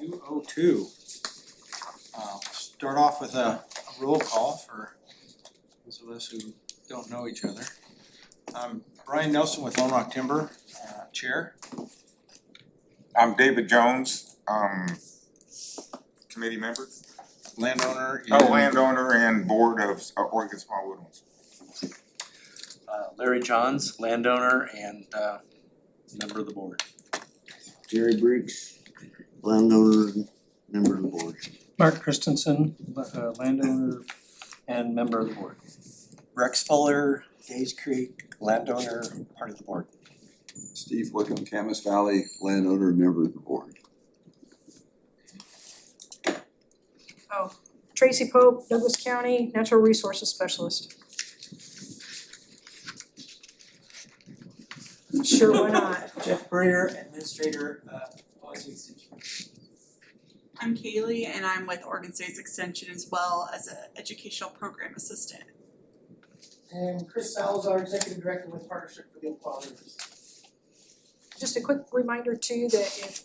2:02. Start off with a roll call for those of us who don't know each other. Brian Nelson with Lone Rock Timber, Chair. I'm David Jones, committee member. Landowner. Landowner and board of Oregon Small Woodlands. Larry Johns, landowner and member of the board. Jerry Briggs, landowner, member of the board. Mark Christensen, landowner and member of the board. Rex Fuller, Days Creek, landowner, part of the board. Steve Wickham, Camas Valley, landowner, member of the board. Oh, Tracy Pope, Douglas County, Natural Resources Specialist. Sure, why not? Jeff Breer, administrator, Oregon Extension. I'm Kaylee and I'm with Oregon State's Extension as well as an educational program assistant. And Chris Salazar, Executive Director with Partnership for the Equalities. Just a quick reminder too that if,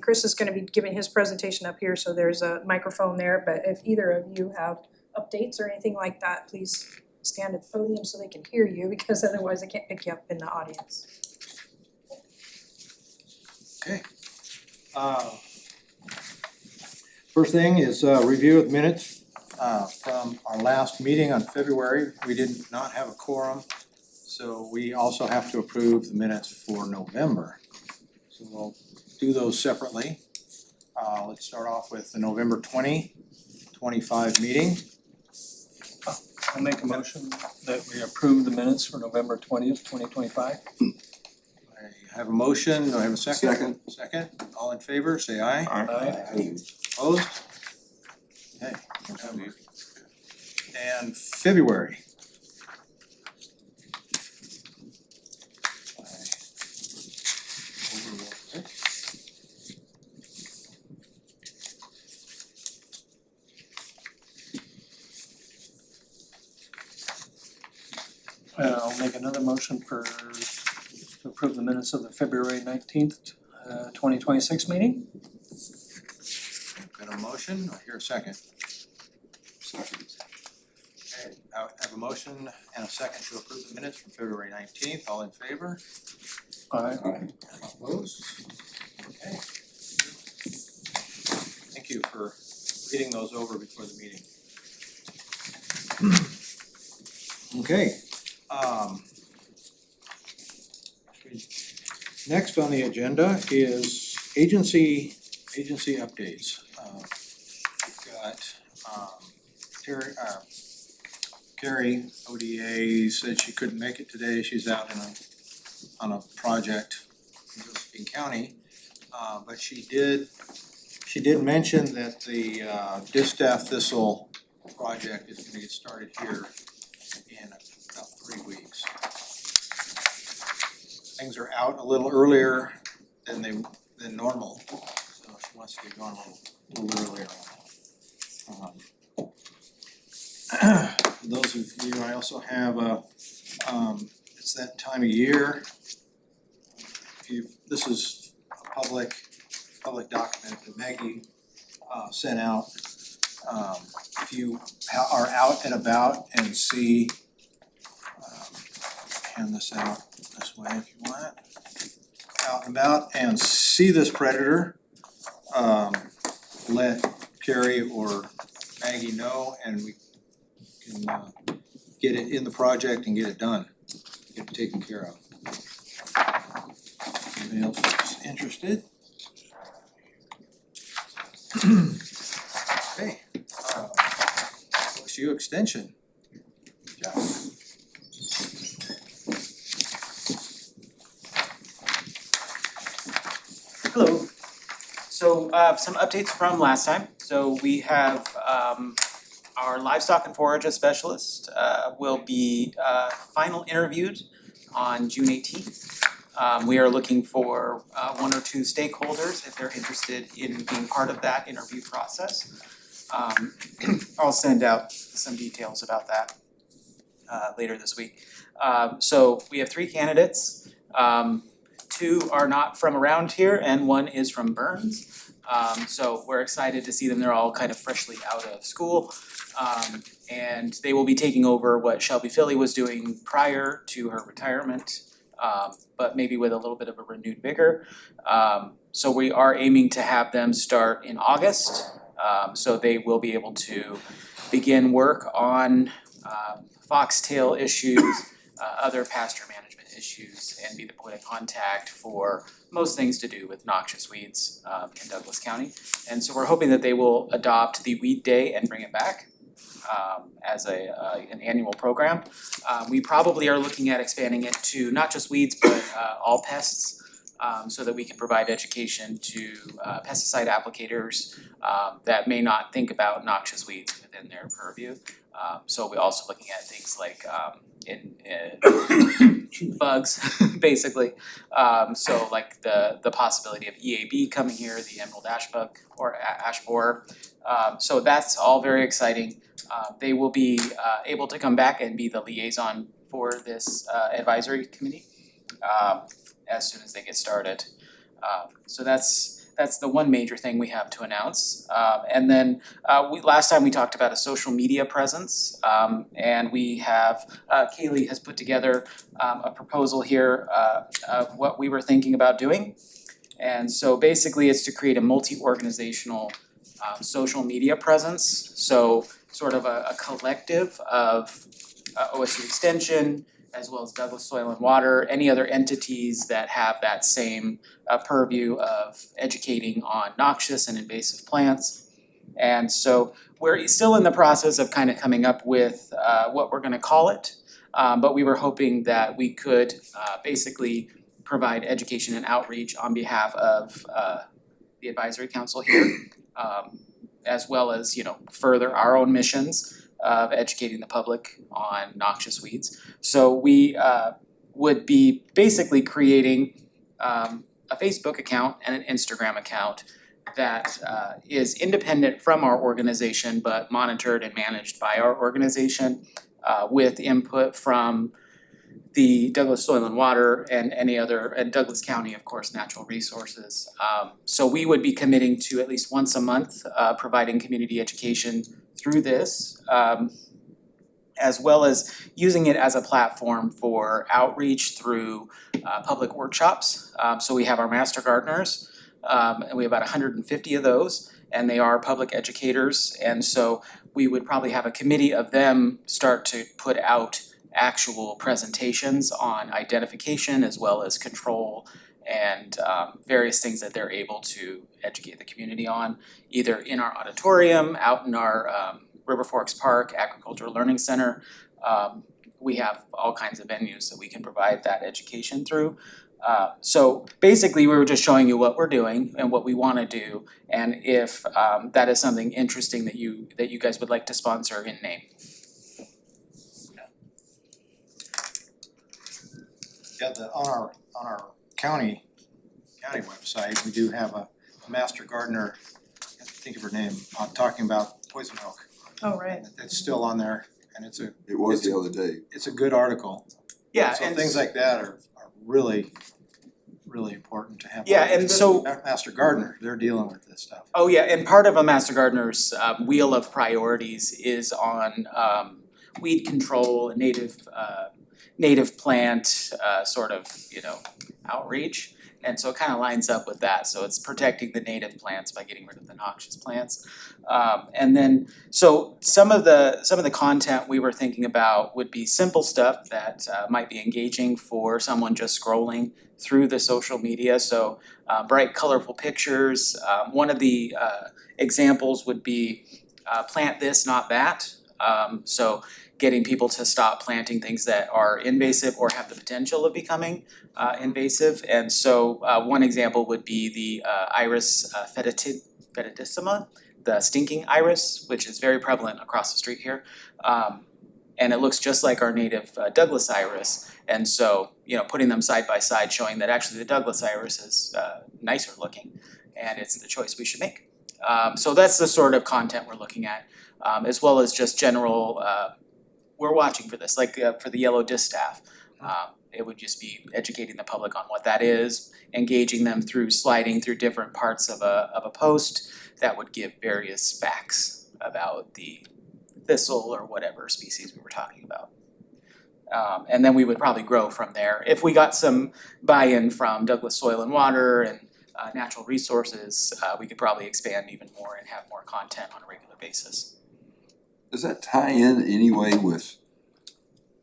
Chris is gonna be giving his presentation up here, so there's a microphone there, but if either of you have updates or anything like that, please stand at the podium so they can hear you, because otherwise they can't pick you up in the audience. Okay. First thing is review of minutes from our last meeting on February. We did not have a quorum, so we also have to approve the minutes for November. So we'll do those separately. Let's start off with the November 2025 meeting. I'll make a motion that we approve the minutes for November 20th, 2025. I have a motion, do I have a second? Second. Second, all in favor, say aye. Aye. Opposed? Okay. And February. I'll make another motion to approve the minutes of the February 19th, 2026 meeting. Got a motion, I hear a second. Second. Okay, I have a motion and a second to approve the minutes from February 19th, all in favor? Aye. Opposed? Okay. Thank you for reading those over before the meeting. Okay. Next on the agenda is agency updates. We've got Carrie ODA said she couldn't make it today. She's out on a project in Josephine County. But she did mention that the distaff thistle project is gonna get started here in about 3 weeks. Things are out a little earlier than normal, so she wants to get going a little earlier. Those of you, I also have it's that time of year. This is a public document that Maggie sent out. If you are out and about and see, hand this out this way if you want. Out and about and see this predator, let Carrie or Maggie know and we can get it in the project and get it done, get it taken care of. Anybody else is interested? Okay, OSU Extension. Good job. Hello. So some updates from last time. So we have our livestock and forage specialist will be final interviewed on June 18th. We are looking for 1 or 2 stakeholders if they're interested in being part of that interview process. I'll send out some details about that later this week. So we have 3 candidates. 2 are not from around here and 1 is from Burns. So we're excited to see them. They're all kind of freshly out of school. And they will be taking over what Shelby Philly was doing prior to her retirement, but maybe with a little bit of a renewed vigor. So we are aiming to have them start in August. So they will be able to begin work on foxtail issues, other pasture management issues, and be the point of contact for most things to do with noxious weeds in Douglas County. And so we're hoping that they will adopt the Weed Day and bring it back as an annual program. We probably are looking at expanding it to not just weeds, but all pests, so that we can provide education to pesticide applicators that may not think about noxious weeds within their purview. So we're also looking at things like bugs, basically. So like the possibility of EAB coming here, the emerald ash bug or ash borer. So that's all very exciting. They will be able to come back and be the liaison for this advisory committee as soon as they get started. So that's the one major thing we have to announce. And then last time we talked about a social media presence, and we have Kaylee has put together a proposal here of what we were thinking about doing. And so basically it's to create a multi-organizational social media presence. So sort of a collective of OSU Extension, as well as Douglas Soil and Water, any other entities that have that same purview of educating on noxious and invasive plants. And so we're still in the process of kind of coming up with what we're gonna call it. But we were hoping that we could basically provide education and outreach on behalf of the advisory council here, as well as, further our own missions of educating the public on noxious weeds. So we would be basically creating a Facebook account and an Instagram account that is independent from our organization but monitored and managed by our organization with input from the Douglas Soil and Water and any other, and Douglas County, of course, Natural Resources. So we would be committing to at least once a month providing community education through this, as well as using it as a platform for outreach through public workshops. So we have our Master Gardeners, and we have about 150 of those, and they are public educators. And so we would probably have a committee of them start to put out actual presentations on identification as well as control and various things that they're able to educate the community on, either in our auditorium, out in our River Forks Park Agricultural Learning Center. We have all kinds of venues that we can provide that education through. So basically, we were just showing you what we're doing and what we want to do, and if that is something interesting that you guys would like to sponsor in name. Yeah, on our county website, we do have a master gardener, I can't think of her name, talking about poison oak. Oh, right. It's still on there, and It was the other day. it's a good article. Yeah, So and things like that are really important to have. Yeah, and so- Master gardener, they're dealing with this stuff. Oh yeah, and part of a Master Gardener's wheel of priorities is on weed control, native plant sort of, outreach. And so it kind of lines up with that. So it's protecting the native plants by getting rid of the noxious plants. And then, so some of the content we were thinking about would be simple stuff that might be engaging for someone just scrolling through the social media. So bright, colorful pictures. One of the examples would be plant this, not that. So getting people to stop planting things that are invasive or have the potential of becoming invasive. And so one example would be the Iris fetidissima, the stinking iris, which is very prevalent across the street here. And it looks just like our native Douglas iris. And so, putting them side by side, showing that actually the Douglas iris is nicer looking, and it's the choice we should make. So that's the sort of content we're looking at, as well as just general, we're watching for this, like for the yellow distaff. It would just be educating the public on what that is, engaging them through sliding through different parts of a post that would give various facts about the thistle or whatever species we were talking about. And then we would probably grow from there. If we got some buy-in from Douglas Soil and Water and Natural Resources, we could probably expand even more and have more content on a regular basis. Does that tie in anyway with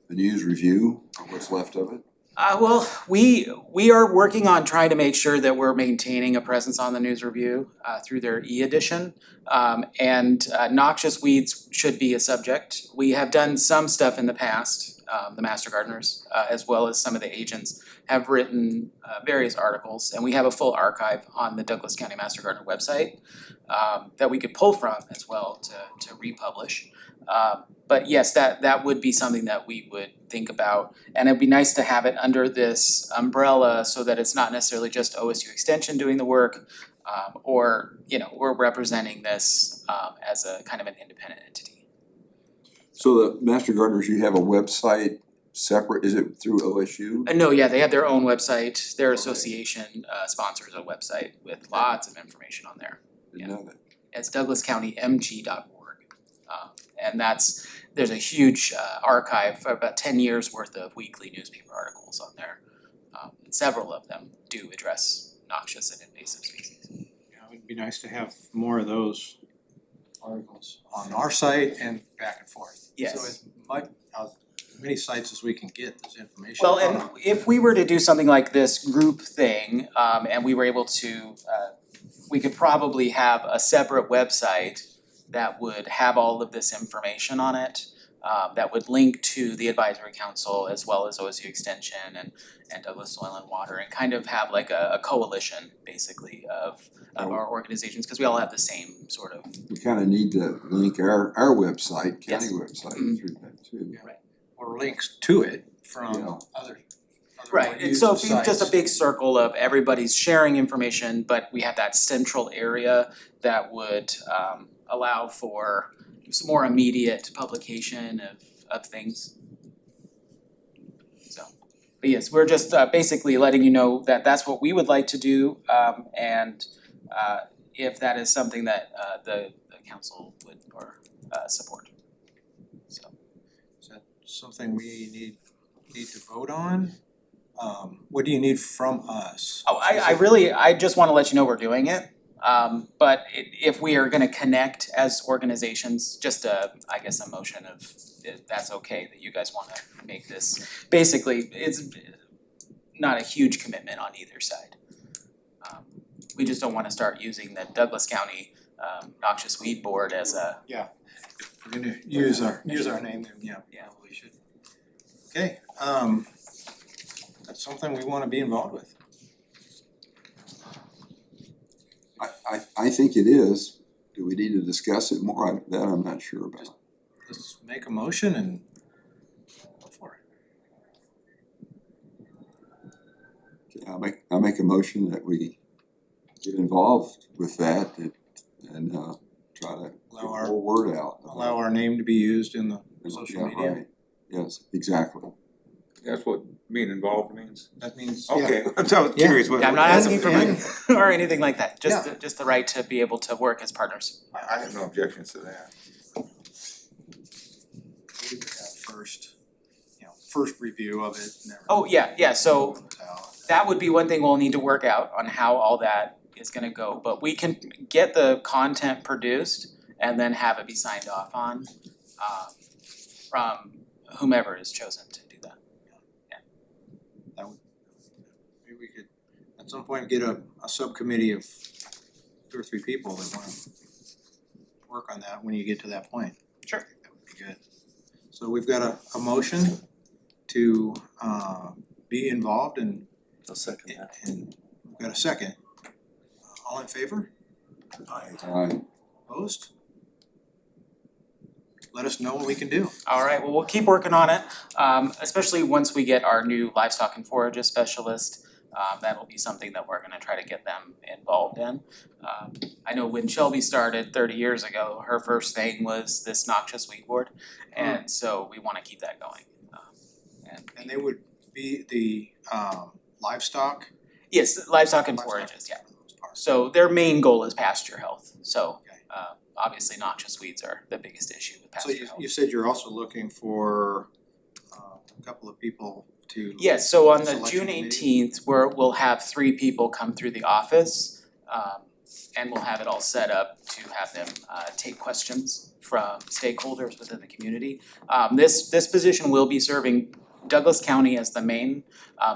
the News Review, or what's left of it? Well, we are working on trying to make sure that we're maintaining a presence on the News Review through their e-edition. And noxious weeds should be a subject. We have done some stuff in the past, the Master Gardeners, as well as some of the agents have written various articles, and we have a full archive on the Douglas County Master Gardener website that we could pull from as well to republish. But yes, that would be something that we would think about, and it'd be nice to have it under this umbrella so that it's not necessarily just OSU Extension doing the work, or, you know, we're representing this as a kind of an independent entity. So the Master Gardeners, you have a website separate, is it through OSU? No, yeah, they have their own website. Their association sponsors a website with lots of information on there. Didn't know that. It's douglascountymg.org. And there's a huge archive of about 10 years worth of weekly newspaper articles on there. And several of them do address noxious and invasive species. Yeah, it would be nice to have more of those articles on our site and back and forth. Yes. So as many sites as we can get this information. Well, and if we were to do something like this group thing, and we were able to, we could probably have a separate website that would have all of this information on it, that would link to the advisory council as well as OSU Extension and Douglas Soil and Water, and kind of have like a coalition basically of our organizations, because we all have the same sort of. We kind of need to link our website, county Yes. website Mhm. through that too. Right. Or links to it from Yeah. other Right, more and used so it'd be just a sites. big circle of everybody's sharing information, but we have that central area that would allow for some more immediate publication of things. So, but yes, we're just basically letting you know that that's what we would like to do, and if that is something that the council would or support. So. Is that something we need to vote on? What do you need from us? Oh, I just wanna let you know we're doing it. But if we are gonna connect as organizations, just I guess a motion of, if that's okay, that you guys wanna make this. Basically, it's not a huge commitment on either side. We just don't wanna start using the Douglas County Noxious Weed Board as a, If we're gonna use our name, then yeah, we should. Okay, that's something we wanna be involved with. I think it is. Do we need to discuss it more? That I'm not sure about. Let's make a motion and go for it. Okay, I make a motion that we get involved with that and try to get Allow more word out. Allow our name to be used in the Yeah, social media. right. Yes, exactly. That's what being involved means. That means, Okay, I was curious what. I'm not asking for and- money or anything like that, just the right to be able to work as partners. I have no objections to that. we would have first review of it and everything. Oh, yeah, so that would be one thing we'll need to work out on how all that is gonna go, but we can get the content produced and then have it be signed off on from whomever is chosen to do that. Maybe we could at some point get a subcommittee of 2 or 3 people that wanna work on that when you get to that point. Sure. That would be good. So we've got a motion to be involved and I'll second that. and we've got a second. All in favor? Aye. Opposed? Let us know what we can do. Alright, well, we'll keep working on it, especially once we get our new livestock and forager specialist. That'll be something that we're gonna try to get them involved in. I know when Shelby started 30 years ago, her first thing was this noxious weed board, and so we wanna keep that going. And they would the livestock? Yes, livestock and forages, yeah. So their main goal is pasture health, so Okay. obviously noxious weeds are the biggest issue with So pasture health. you said you're also looking for a couple of people to. Yes, so on the selection June committee? 18th, we'll have 3 people come through the office. And we'll have it all set up to have them take questions from stakeholders within the community. This position will be serving Douglas County as the main,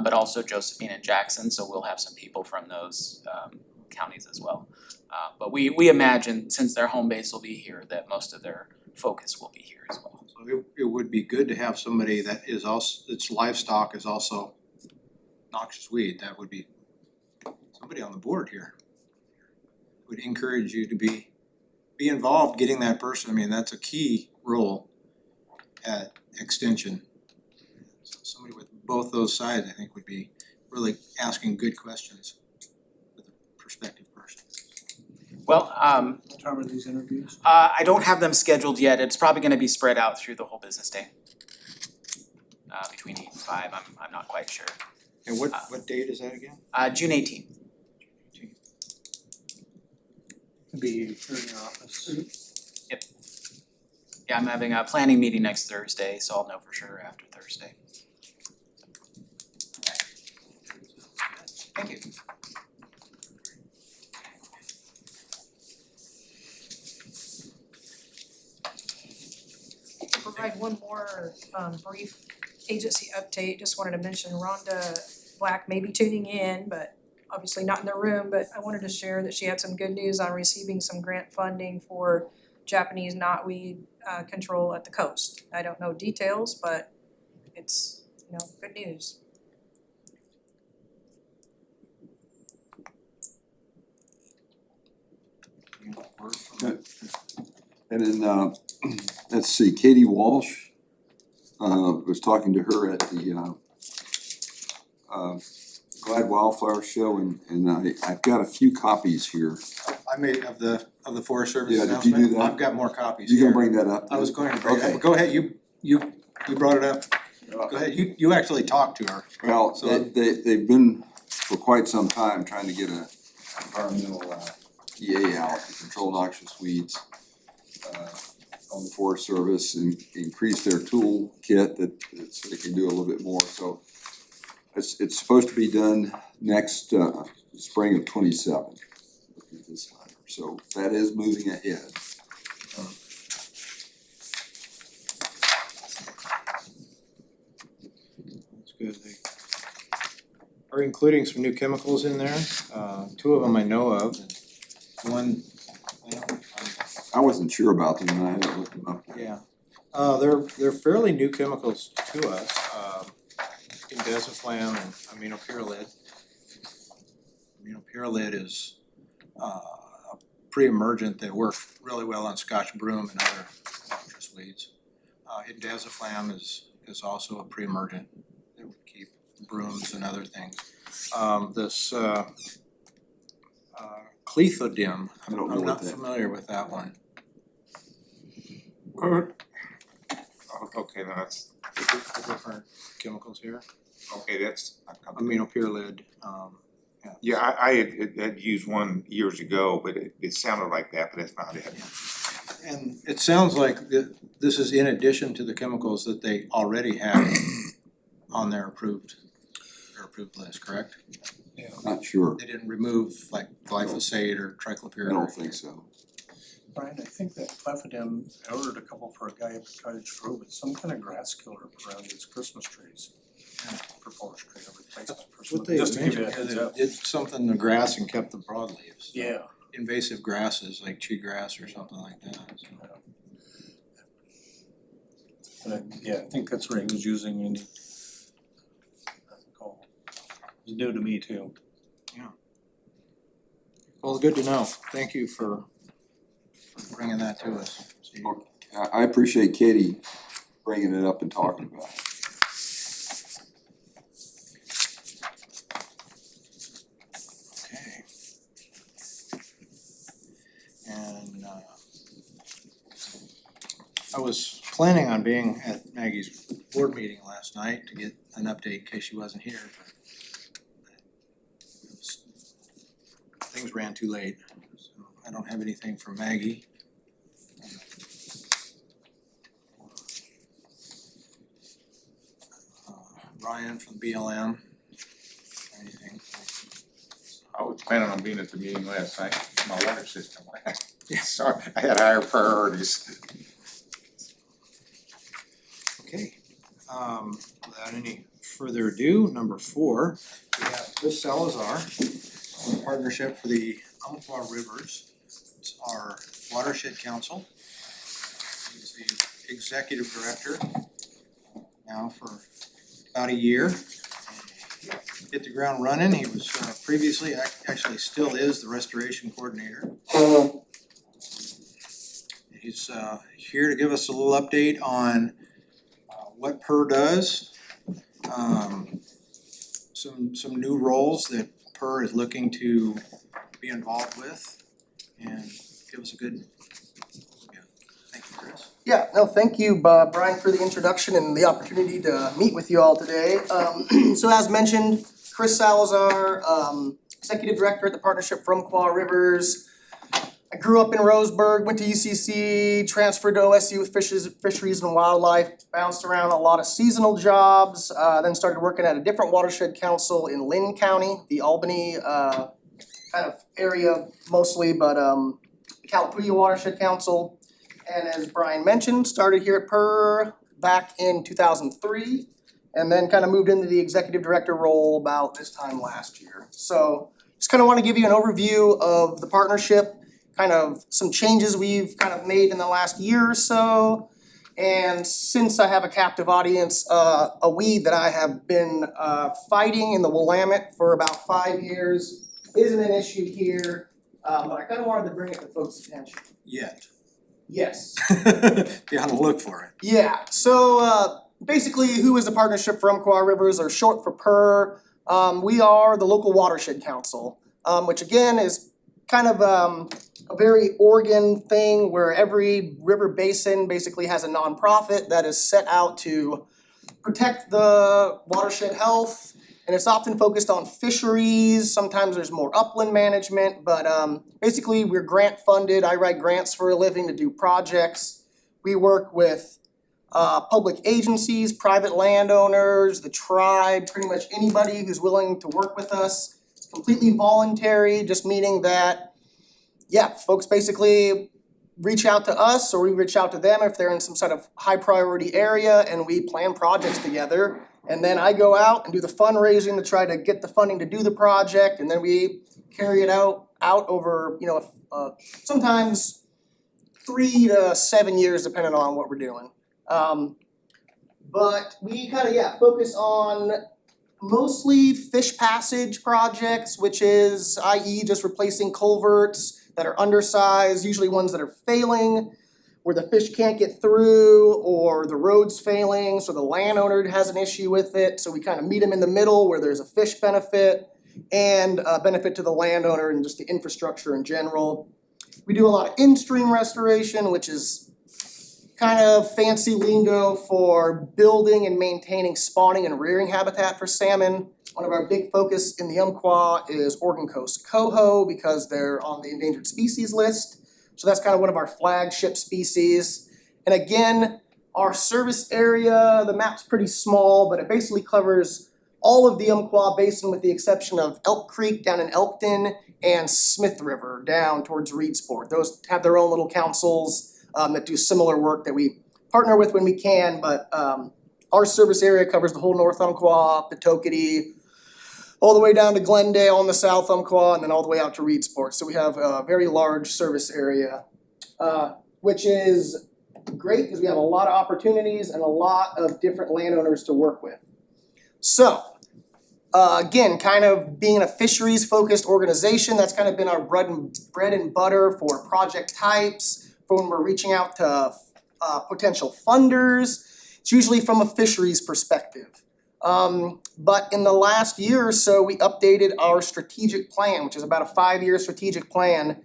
but also Josephine and Jackson, so we'll have some people from those counties as well. But we imagine, since their home base will be here, that most of their focus will be here as well. So it would be good to have somebody that is also, its livestock is also noxious weed. That would be somebody on the board here. Would encourage you to be involved getting that person. I mean, that's a key role at Extension. So somebody with both those sides, I think, would be really asking good questions with a prospective person. Well, What time are these interviews? I don't have them scheduled yet. It's probably gonna be spread out through the whole business day. Between 8 and 5, I'm not quite sure. And what date is that again? June 18th. Be here in your office. Yeah, I'm having a planning meeting next Thursday, so I'll know for sure after Thursday. Thank you. Provide one more brief agency update. Just wanted to mention Rhonda Black may be tuning in, but obviously not in the room, but I wanted to share that she had some good news on receiving some grant funding for Japanese knotweed control at the coast. I don't know details, but it's, good news. And then, let's see, Katie Walsh, was talking to her at the, Glad Wildflower Show, and I've got a few copies here. I made of the Forest Service Yeah, did you announcement. do that? I've got more copies You here. gonna bring that up? I was going to bring it Okay. up. Go ahead, you brought it up. Go ahead, you actually talked to her. Well, So- they've been for quite some time trying to get a environmental EA out to control noxious weeds on the Forest Service and increase their tool kit so they can do a little bit more, so it's supposed to be done next spring of 27. Looking at this letter, so that is moving ahead. That's good. They are including some new chemicals in there. 2 of them I know of, and one, I wasn't sure about them and I haven't looked them up. yeah. They're fairly new chemicals to us. Indesiflam and aminopyrrolid. Aminopyrrolid is a pre-emergent that works really well on Scotch broom and other noxious weeds. Indesiflam is also a pre-emergent that would keep brooms and other things. This clethodim, I don't know I'm what not that- familiar with that one. Okay, now that's, The different chemicals here. okay, that's. Aminopyrrolid, Yeah, I had used one years ago, but it sounded like that, but that's not it. and it sounds like this is in addition to the chemicals that they already have on their approved list, correct? Not sure, They didn't remove like glyphosate or triclopyr. I don't think so. Brian, I think that Clefidem, I ordered a couple for a guy up at Cottage Grove, it's some kind of grass killer around his Christmas trees. For forest tree replacement for some, What they just to give you a mentioned, heads is up. it did something to grass and kept the broadleaves. Yeah. Invasive grasses like cheatgrass or something like that, so. And I think that's what he was using and it's new to me too. Well, it's good to know. Thank you for bringing that to us. I appreciate Katie bringing it up and talking about it. Okay. And I was planning on being at Maggie's board meeting last night to get an update in case she wasn't here, but it was- things ran too late, so I don't have anything from Maggie. Ryan from BLM, anything? I was planning on being at the meeting last night, my letter system went. Yeah. Sorry, I had higher priorities. Okay, without any further ado, number 4, we have Chris Salazar, on Partnership for the Umpqua Rivers. It's our watershed council. He's the executive director now for about a year. Hit the ground running. He was previously, actually still is, the restoration coordinator. He's here to give us a little update on what PER does, some new roles that PER is looking to be involved with, and give us a good, thank you, Chris. Yeah, no, thank you, Brian, for the introduction and the opportunity to meet with you all today. So as mentioned, Chris Salazar, Executive Director at the Partnership for Umpqua Rivers. I grew up in Roseburg, went to UCC, transferred to OSU with fisheries and wildlife, bounced around a lot of seasonal jobs, then started working at a different watershed council in Lynn County, the Albany kind of area mostly, but Calapooya Watershed Council. And as Brian mentioned, started here at PER back in 2003, and then kind of moved into the executive director role about this time last year. So just kind of want to give you an overview of the partnership, kind of some changes we've kind of made in the last year or so. And since I have a captive audience, a weed that I have been fighting in the Willamette for about 5 years isn't an issue here, but I kind of wanted to bring it to folks' attention. Yet. Yes. Be on the look for it. Yeah, so basically, who is the Partnership for Umpqua Rivers, or short for PER? We are the local watershed council, which again is kind of a very Oregon thing where every river basin basically has a nonprofit that is set out to protect the watershed health, and it's often focused on fisheries. Sometimes there's more upland management, but basically we're grant funded. I write grants for a living to do projects. We work with public agencies, private landowners, the tribe, pretty much anybody who's willing to work with us. It's completely voluntary, just meaning that, yeah, folks basically reach out to us or we reach out to them if they're in some sort of high priority area, and we plan projects together. And then I go out and do the fundraising to try to get the funding to do the project, and then we carry it out over, sometimes 3 to 7 years depending on what we're doing. But we kind of, focus on mostly fish passage projects, which is, i.e. just replacing culverts that are undersized, usually ones that are failing, where the fish can't get through, or the road's failing, so the landowner has an issue with it. So we kind of meet them in the middle where there's a fish benefit and a benefit to the landowner and just the infrastructure in general. We do a lot of in-stream restoration, which is kind of fancy lingo for building and maintaining spawning and rearing habitat for salmon. One of our big focus in the Umpqua is Oregon Coast coho, because they're on the endangered species list. So that's kind of one of our flagship species. And again, our service area, the map's pretty small, but it basically covers all of the Umpqua Basin with the exception of Elk Creek down in Elkton and Smith River down towards Reedsport. Those have their own little councils that do similar work that we partner with when we can, but our service area covers the whole North Umpqua, Petoskey, all the way down to Glendale on the South Umpqua, and then all the way out to Reedsport. So we have a very large service area, which is great because we have a lot of opportunities and a lot of different landowners to work with. So, again, kind of being a fisheries-focused organization, that's kind of been our bread and butter for project types, for when we're reaching out to potential funders. It's usually from a fisheries perspective. But in the last year or so, we updated our strategic plan, which is about a 5-year strategic plan,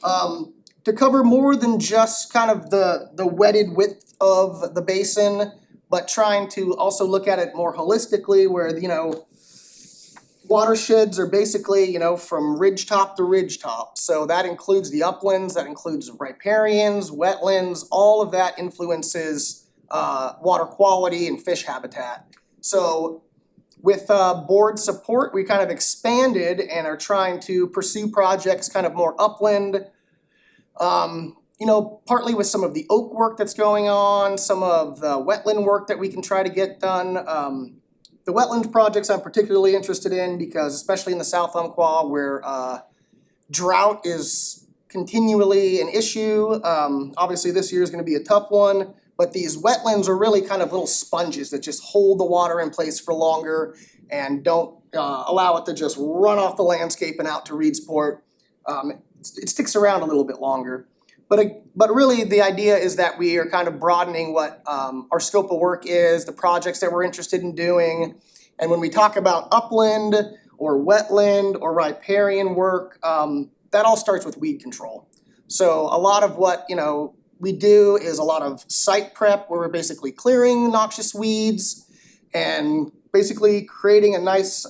to cover more than just kind of the wetted width of the basin. but trying to also look at it more holistically where, watersheds are basically, from ridge top to ridge top. So that includes the uplands, that includes riparians, wetlands, all of that influences water quality and fish habitat. So with board support, we kind of expanded and are trying to pursue projects kind of more upland. Partly with some of the oak work that's going on, some of the wetland work that we can try to get done. The wetlands projects I'm particularly interested in because especially in the South Umpqua where drought is continually an issue. Obviously this year is gonna be a tough one, but these wetlands are really kind of little sponges that just hold the water in place for longer and don't allow it to just run off the landscape and out to Reedsport. It sticks around a little bit longer. But really the idea is that we are kind of broadening what our scope of work is, the projects that we're interested in doing. And when we talk about upland or wetland or riparian work, that all starts with weed control. So a lot of what, we do is a lot of site prep where we're basically clearing noxious weeds and basically creating a nice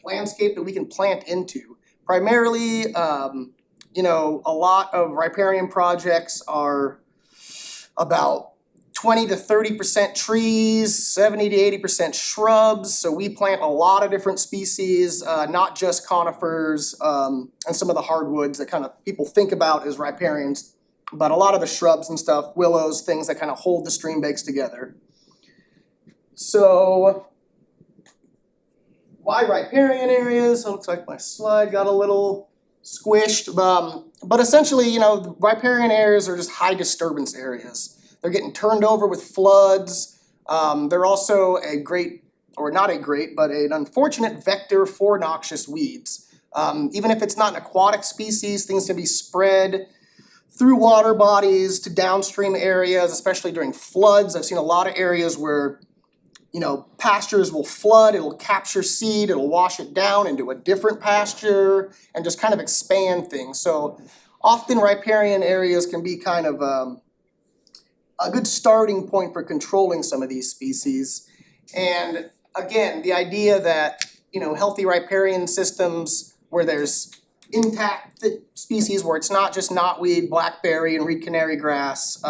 landscape that we can plant into. Primarily, a lot of riparian projects are about 20 to 30% trees, 70 to 80% shrubs. So we plant a lot of different species, not just conifers and some of the hardwoods that kind of people think about as riparians, but a lot of the shrubs and stuff, willows, things that kind of hold the stream banks together. So why riparian areas? It looks like my slide got a little squished, but essentially, riparian areas are just high disturbance areas. They're getting turned over with floods. They're also a great, or not a great, but an unfortunate vector for noxious weeds. Even if it's not an aquatic species, things can be spread through water bodies to downstream areas, especially during floods. I've seen a lot of areas where pastures will flood, it'll capture seed, it'll wash it down into a different pasture and just kind of expand things. So often riparian areas can be kind of a good starting point for controlling some of these species. And again, the idea that, healthy riparian systems where there's intact species, where it's not just knotweed, blackberry, and reed canary grass,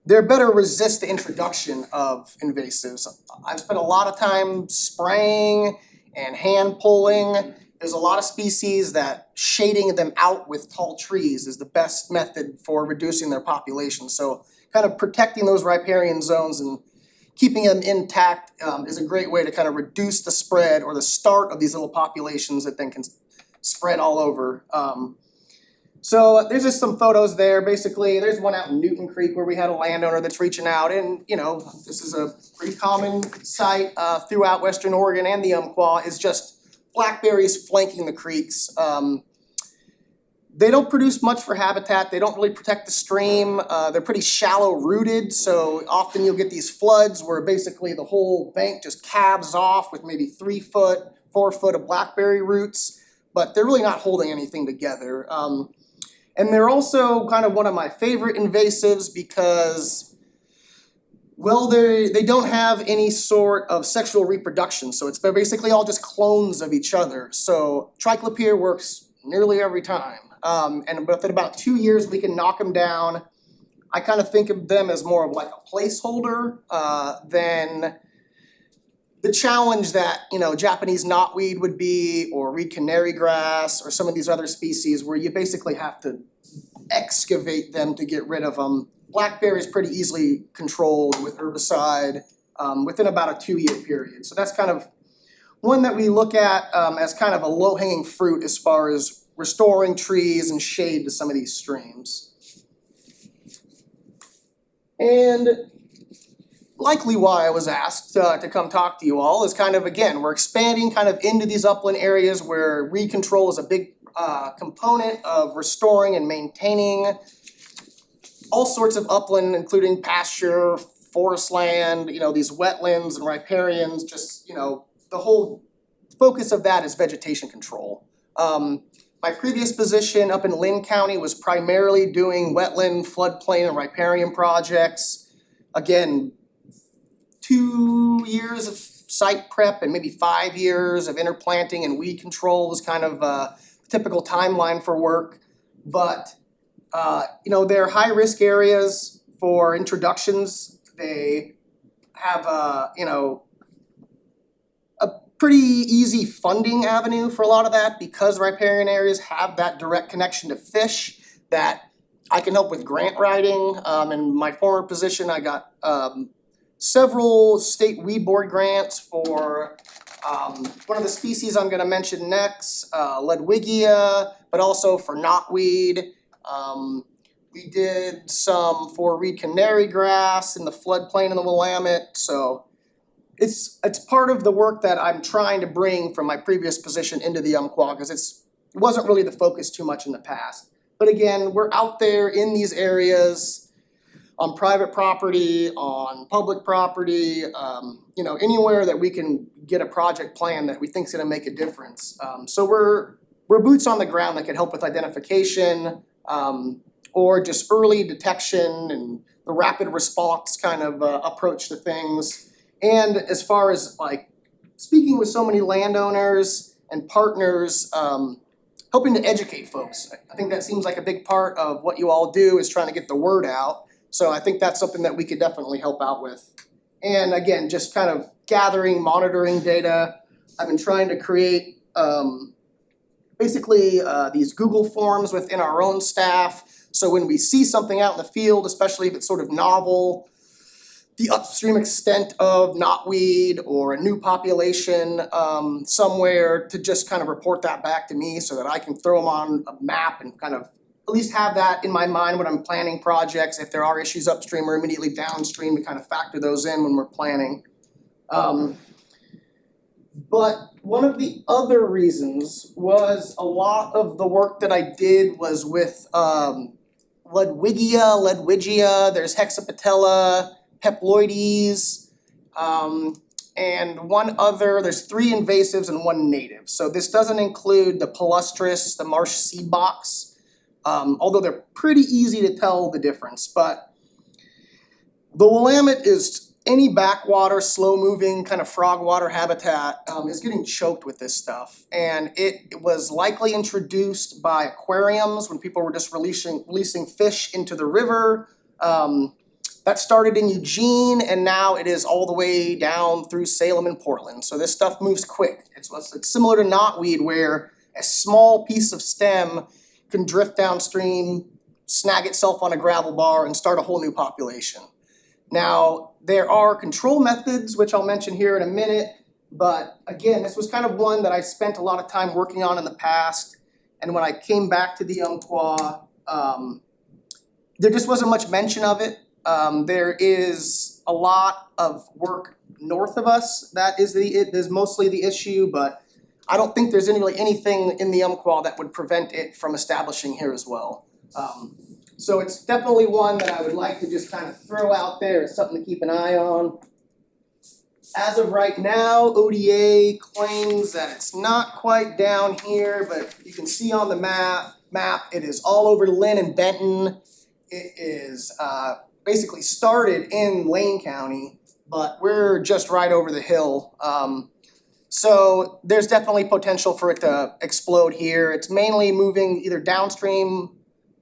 they're better resist the introduction of invasives. I've spent a lot of time spraying and hand pulling. There's a lot of species that shading them out with tall trees is the best method for reducing their population. So kind of protecting those riparian zones and keeping them intact is a great way to kind of reduce the spread or the start of these little populations that then can spread all over. So there's just some photos there. Basically, there's one out in Newton Creek where we had a landowner that's reaching out, and this is a pretty common sight throughout Western Oregon and the Umpqua is just blackberries flanking the creeks. They don't produce much for habitat. They don't really protect the stream. They're pretty shallow rooted, so often you'll get these floods where basically the whole bank just calves off with maybe 3 foot, 4 foot of blackberry roots, but they're really not holding anything together. And they're also kind of one of my favorite invasives because, well, they don't have any sort of sexual reproduction. So they're basically all just clones of each other. So triclopyr works nearly every time. And within about 2 years, we can knock them down. I kind of think of them as more of like a placeholder than the challenge that, Japanese knotweed would be, or reed canary grass, or some of these other species where you basically have to excavate them to get rid of them. Blackberry is pretty easily controlled with herbicide within about a 2-year period. So that's kind of one that we look at as kind of a low-hanging fruit as far as restoring trees and shade to some of these streams. And likely why I was asked to come talk to you all is kind of, again, we're expanding kind of into these upland areas where weed control is a big component of restoring and maintaining all sorts of upland, including pasture, forest land, these wetlands and riparians, just, the whole focus of that is vegetation control. My previous position up in Linn County was primarily doing wetland, floodplain, and riparian projects. again, 2 years of site prep and maybe 5 years of interplanting and weed control is kind of a typical timeline for work. But they're high risk areas for introductions. They have a pretty easy funding avenue for a lot of that because riparian areas have that direct connection to fish that I can help with grant writing. In my former position, I got several state weed board grants for one of the species I'm gonna mention next, Ledwiggia, but also for knotweed. We did some for reed canary grass in the floodplain in the Willamette, so it's part of the work that I'm trying to bring from my previous position into the Umpqua, because it wasn't really the focus too much in the past. But again, we're out there in these areas on private property, on public property, anywhere that we can get a project plan that we think is gonna make a difference. So we're boots on the ground that can help with identification, or just early detection and the rapid response kind of approach to things. And as far as like speaking with so many landowners and partners, helping to educate folks. I think that seems like a big part of what you all do is trying to get the word out. So I think that's something that we could definitely help out with. And again, just kind of gathering, monitoring data. I've been trying to create basically these Google forms within our own staff. So when we see something out in the field, especially if it's sort of novel, the upstream extent of knotweed or a new population somewhere, to just kind of report that back to me so that I can throw them on a map and kind of at least have that in my mind when I'm planning projects, if there are issues upstream or immediately downstream, to kind of factor those in when we're planning. But one of the other reasons was a lot of the work that I did was with Ledwiggia, there's Hexapetella, Peploides, and one other, there's 3 invasives and 1 native. So this doesn't include the Palustris, the marsh seed box, although they're pretty easy to tell the difference. But the Willamette is any backwater, slow-moving kind of frogwater habitat is getting choked with this stuff. And it was likely introduced by aquariums when people were just releasing fish into the river. That started in Eugene, and now it is all the way down through Salem and Portland. So this stuff moves quick. It's similar to knotweed, where a small piece of stem can drift downstream, snag itself on a gravel bar, and start a whole new population. Now, there are control methods, which I'll mention here in a minute, but again, this was kind of one that I spent a lot of time working on in the past, and when I came back to the Umpqua, there just wasn't much mention of it. There is a lot of work north of us that is mostly the issue, but I don't think there's really anything in the Umpqua that would prevent it from establishing here as well. So it's definitely one that I would like to just kind of throw out there as something to keep an eye on. As of right now, ODA claims that it's not quite down here, but you can see on the map, it is all over Lynn and Benton. It is basically started in Lane County, but we're just right over the hill. So there's definitely potential for it to explode here. It's mainly moving either downstream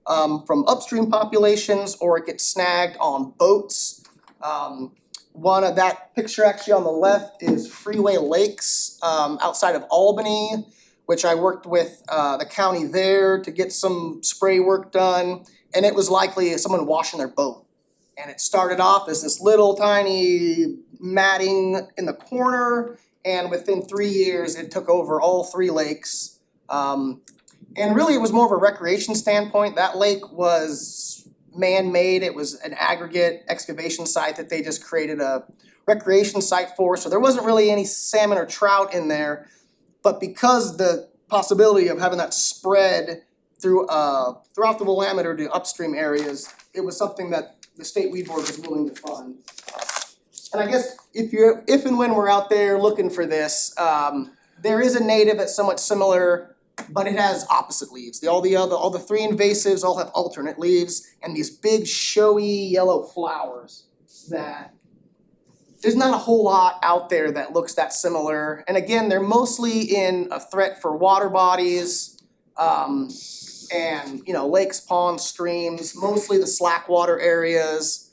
from upstream populations, or it gets snagged on boats. One of that picture actually on the left is Freeway Lakes outside of Albany, which I worked with the county there to get some spray work done, and it was likely someone washing their boat. And it started off as this little tiny matting in the corner, and within 3 years it took over all 3 lakes. And really it was more of a recreation standpoint. That lake was man-made. It was an aggregate excavation site that they just created a recreation site for. So there wasn't really any salmon or trout in there. But because the possibility of having that spread throughout the Willamette or the upstream areas, it was something that the state weed board was willing to fund. And I guess if and when we're out there looking for this, there is a native that's somewhat similar, but it has opposite leaves. All the 3 invasives all have alternate leaves and these big showy yellow flowers. that there's not a whole lot out there that looks that similar. And again, they're mostly in a threat for water bodies, and lakes, ponds, streams, mostly the slack water areas.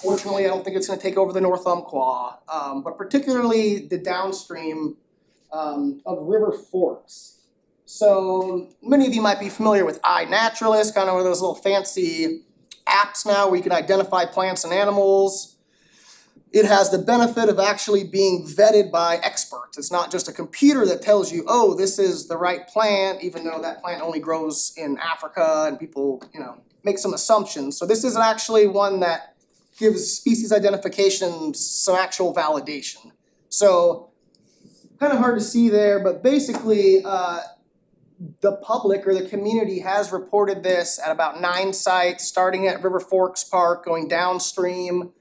Fortunately, I don't think it's gonna take over the North Umpqua, but particularly the downstream of river forks. So many of you might be familiar with iNaturalist, kind of one of those little fancy apps now where you can identify plants and animals. It has the benefit of actually being vetted by experts. It's not just a computer that tells you, oh, this is the right plant, even though that plant only grows in Africa and people, make some assumptions. So this is actually one that gives species identification some actual validation. So kind of hard to see there, but basically the public or the community has reported this at about 9 sites, starting at River Forks Park, going downstream.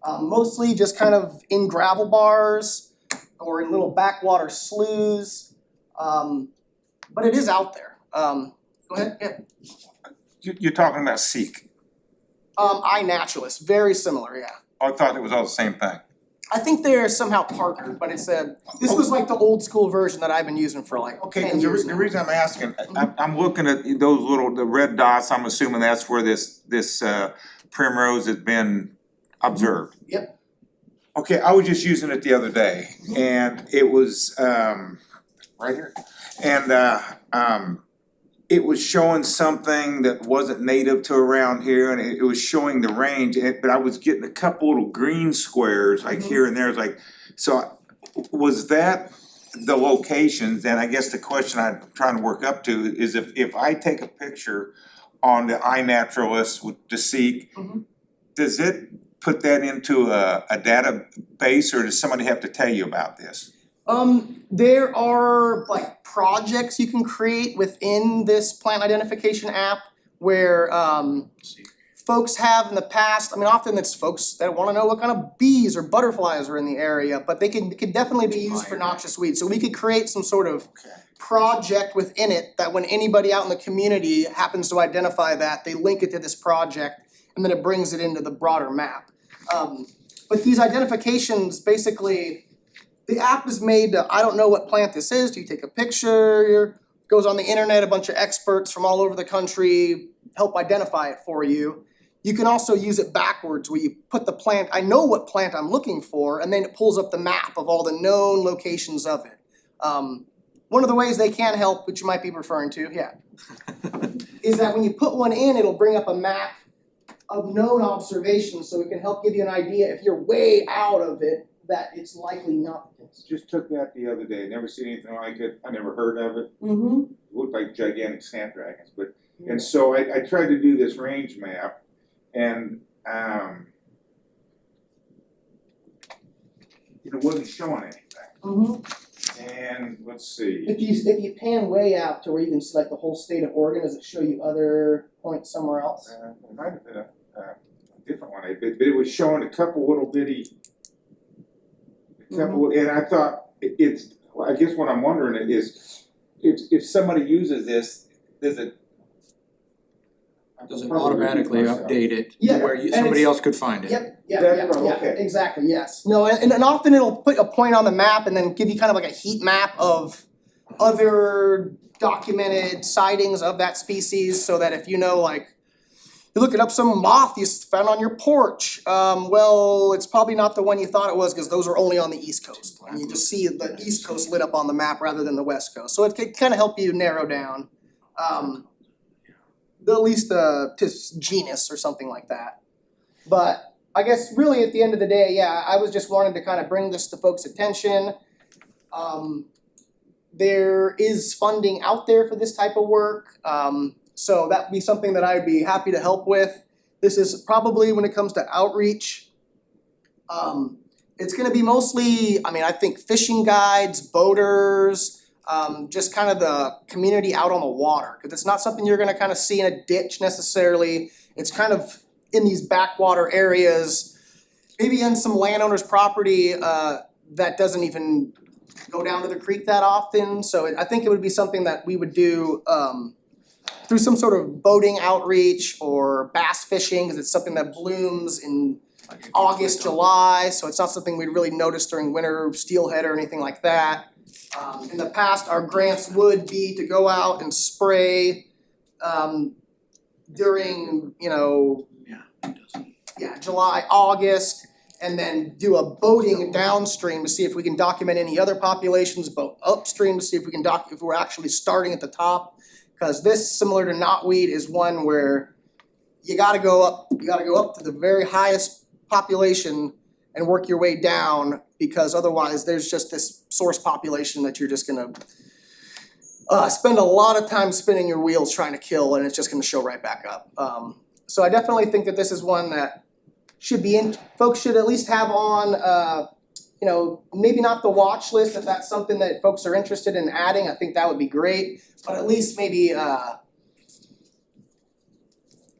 Mostly just kind of in gravel bars or in little backwater sloughs. But it is out there. Go ahead, yeah. You're talking about Seek. iNaturalist, very similar, yeah. I thought it was all the same thing. I think they're somehow partnered, but this was like the old school version that I've been using for like Okay, 10 cause years the now. reason I'm asking, I'm looking at those the red dots, I'm assuming that's where this primrose has been observed. Yep. Okay, I was just using it the other day and it was right here. And it was showing something that wasn't native to around here and it was showing the range, but I was getting a couple little green squares like here and there, it's like, so was that the locations? And I guess the question I'm trying to work up to is if I take a picture on the iNaturalist with the Seek, does it put that into a database or does somebody have to tell you about this? There are like projects you can create within this plant identification app where folks have in the past, often it's folks that wanna know what kind of bees or butterflies are in the area, but it could definitely be used for noxious weeds. So we could create some sort of project within it that when anybody out in the community happens to identify that, they link it to this project and then it brings it into the broader map. But these identifications, basically, the app is made to, I don't know what plant this is, do you take a picture, goes on the internet, a bunch of experts from all over the country help identify it for you. You can also use it backwards where you put the plant, I know what plant I'm looking for, and then it pulls up the map of all the known locations of it. One of the ways they can help, which you might be referring to, is that when you put one in, it'll bring up a map of known observations, so it can help give you an idea if you're way out of it, that it's likely not the case. Just took that the other day, never seen anything like it, I never heard of it. Mm-hmm. It looked like gigantic snapdragons, but, and so I tried to do this range map and, it wasn't showing anything. Mm-hmm. And let's see. If you pan way out to where you can see like the whole state of Oregon, does it show you other points somewhere else? It might have been a different one, but it was showing a couple little bitty, and I thought I guess what I'm wondering is, if somebody uses this, does it automatically update it Yeah, to where and somebody it's- else could find it? Okay. Exactly, yes. No, and often it'll put a point on the map and then give you kind of like a heat map of other documented sightings of that species, so that if you know, like, you're looking up some moth you found on your porch, well, it's probably not the one you thought it was, because those are only on the East Coast. And you just see the East Coast lit up on the map rather than the West Coast, so it could kind of help you narrow down at least to genus or something like that. But I guess really at the end of the day, I was just wanting to kind of bring this to folks' attention. There is funding out there for this type of work, so that'd be something that I'd be happy to help with. This is probably, when it comes to outreach, it's gonna be mostly, I think fishing guides, boaters, just kind of the community out on the water, because it's not something you're gonna kind of see in a ditch necessarily. It's kind of in these backwater areas, maybe on some landowner's property that doesn't even go down to the creek that often. So I think it would be something that we would do through some sort of boating outreach or bass fishing, because it's something that blooms in August, July, so it's not something we'd really notice during winter steelhead or anything like that. In the past, our grants would be to go out and spray during, July, August, and then do a boating downstream to see if we can document any other populations, boat upstream to see if we can if we're actually starting at the top. Cause this, similar to knotweed, is one where you gotta go up to the very highest population and work your way down, because otherwise there's just this source population that you're just gonna spend a lot of time spinning your wheels trying to kill, and it's just gonna show right back up. So I definitely think that this is one that folks should at least have on, maybe not the watch list if that's something that folks are interested in adding. I think that would be great, but at least maybe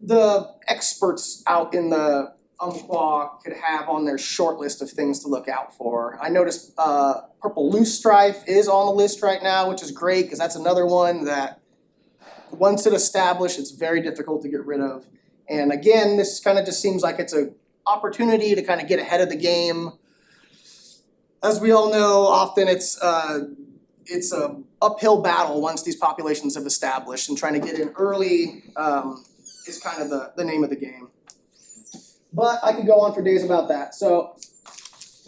the experts out in the Umpqua could have on their short list of things to look out for. I noticed purple loosestrife is on the list right now, which is great, because that's another one that once it's established, it's very difficult to get rid of. And again, this kind of just seems like it's an opportunity to kind of get ahead of the game. As we all know, often it's a uphill battle once these populations have established, and trying to get in early is kind of the name of the game. But I could go on for days about that. So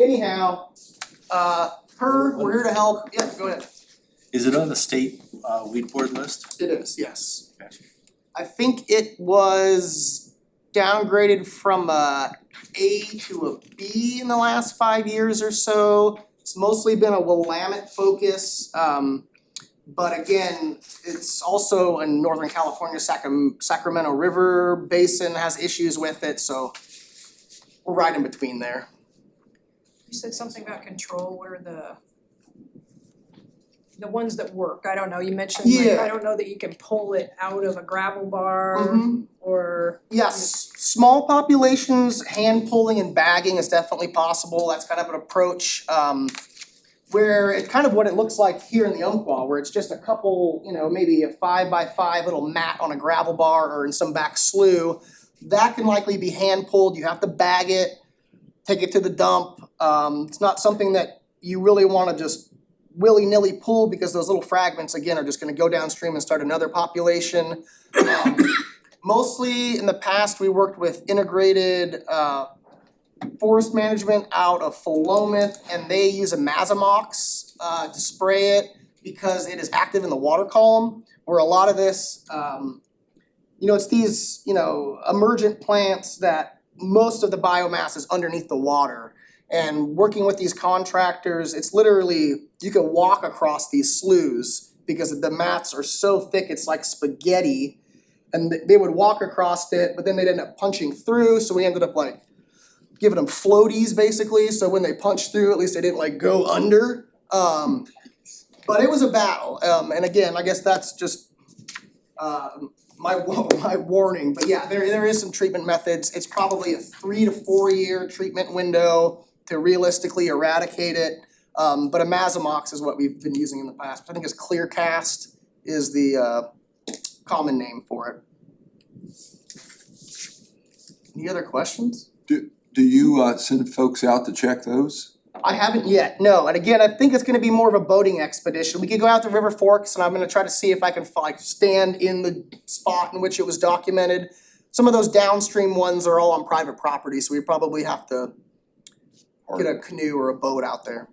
anyhow, we're here to help. Yeah, go ahead. Is it on the state weed board list? It is, yes. Okay. I think it was downgraded from a A to a B in the last 5 years or so. It's mostly been a Willamette focus. But again, it's also in Northern California, Sacramento River Basin has issues with it, so we're right in between there. You said something about control, what are the ones that work? I don't know, you mentioned Yeah. I don't know that you can pull it out of a gravel bar or. Yes, small populations, hand pulling and bagging is definitely possible. That's kind of an approach. Where it's kind of what it looks like here in the Umpqua, where it's just a couple, maybe a 5x5 little mat on a gravel bar or in some back slough. That can likely be hand pulled. You have to bag it, take it to the dump. It's not something that you really want to just willy-nilly pull, because those little fragments, again, are just going to go downstream and start another population. Mostly in the past, we worked with integrated forest management out of Philomath, and they use a Mazamox to spray it because it is active in the water column, where a lot of this, it's these, emergent plants that most of the biomass is underneath the water. And working with these contractors, it's literally, you can walk across these sloughs because the mats are so thick, it's like spaghetti. And they would walk across it, but then they'd end up punching through, so we ended up giving them floaties basically, so when they punched through, at least they didn't go under. But it was a battle, and again, I guess that's just my warning. But yeah, there is some treatment methods. It's probably a 3 to 4 year treatment window to realistically eradicate it. But a Mazamox is what we've been using in the past. I think it's Clearcast is the common name for it. Any other questions? Do you send folks out to check those? I haven't yet, no. And again, I think it's gonna be more of a boating expedition. We could go out to River Forks, and I'm gonna try to see if I can stand in the spot in which it was documented. Some of those downstream ones are all on private property, so we probably have to get a canoe or a boat out there.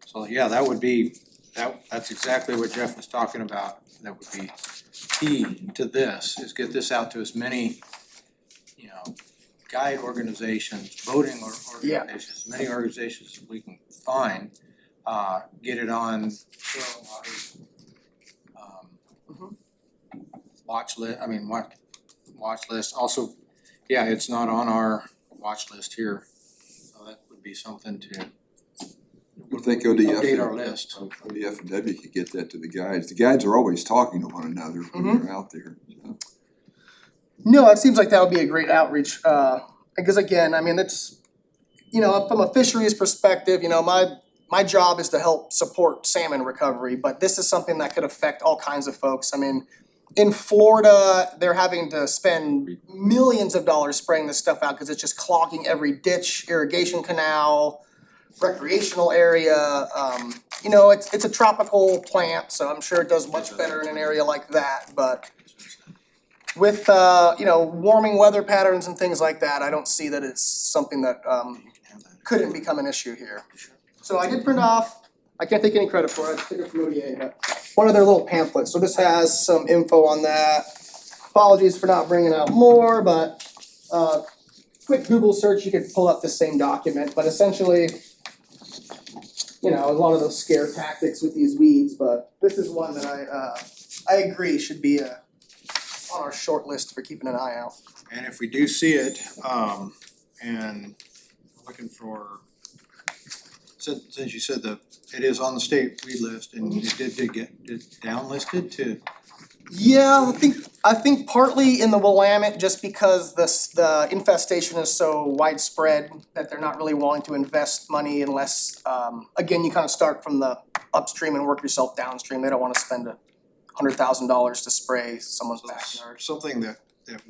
So yeah, that would be, that's exactly what Jeff was talking about. That would be key to this, is get this out to as many, guide organizations, boating organizations, many organizations we can find, get it on watch list. Also, yeah, it's not on our watch list here, so that would be something to I think ODF, update our list. ODF and W could get that to the guides. The guides are always talking to one another when they're out there. So. No, it seems like that would be a great outreach, because again, I mean, it's, from a fisheries perspective, my job is to help support salmon recovery, but this is something that could affect all kinds of folks. I mean, in Florida, they're having to spend millions of dollars spraying this stuff out because it's just clogging every ditch, irrigation canal, recreational area. You know, it's a tropical plant, so I'm sure it does much better in an area like that, but with you know, warming weather patterns and things like that, I don't see that it's something that couldn't become an issue here. So I did print off, I can't take any credit for it, I took it from ODA, but one of their little pamphlets, so this has some info on that. Apologies for not bringing out more, but quick Google search, you could pull up the same document, but essentially, you know, a lot of those scare tactics with these weeds, but this is one that I agree should be on our short list for keeping an eye out. And if we do see it, and looking for, since you said that it is on the state weed list and it did get downlisted to. Yeah, I think partly in the Willamette, just because the infestation is so widespread that they're not really willing to invest money unless, again, you kind of start from the upstream and work yourself downstream. They don't wanna spend $100,000 to spray someone's backyard. Something that